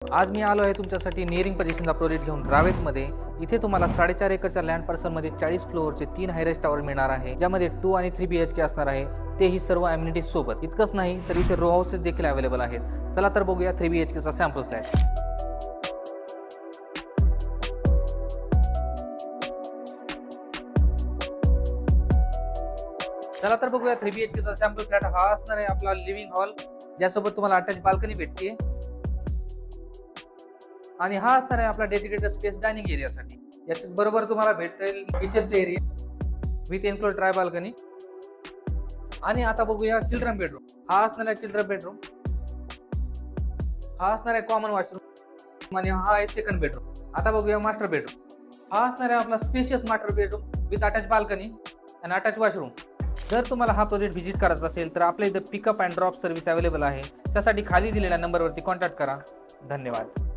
आज मी आलो आहे तुमच्यासाठी नियरिंग पोझिशनचा प्रोजेक्ट घेऊन रावेतमध्ये। इथे तुम्हाला 4.5 एकरच्या लँड पार्सलमध्ये 40 फ्लोअरचे 3 हायराइज टावर मिळणार आहे, ज्यामध्ये 2 आणि 3 BHK असणार आहे, तेही सर्व अम्युनिटीज सोबत। इतकंच नाही तर इथे रो हाऊसेस देखील अवेलेबल आहेत। चला तर बघूया 3 BHKचा सॅम्पल फ्लॅट। चला तर बघूया 3 BHKचा सॅम्पल फ्लॅट। हा असणार आहे आपला लिव्हिंग हॉल, ज्यासोबत तुम्हाला अटॅच बाल्कनी भेटते, आणि हा असणार आहे आपला डेडिकेटेड स्पेस डायनिंग एरियासाठी। याच्या बरोबर तुम्हाला भेटेल किचनचा area with include dry balcony. आणि आता बघूया चिल्ड्रन बेडरूम। हा असणार आहे चिल्ड्रन बेडरूम, हा असणार आहे कॉमन वॉशरूम, आणि हा आहे सेकंड बेडरूम। आता बघूया मास्टर बेडरूम। हा असणार आहे आपला spacious master bedroom with attach balcony आणि अटॅच वॉशरूम। जर तुम्हाला हा प्रोजेक्ट व्हिजिट करायचा असेल तर आपल्या इथे pickup and drop service available आहे। त्यासाठी खाली दिलेल्या नंबरवरती कॉन्टॅक्ट करा। धन्यवाद।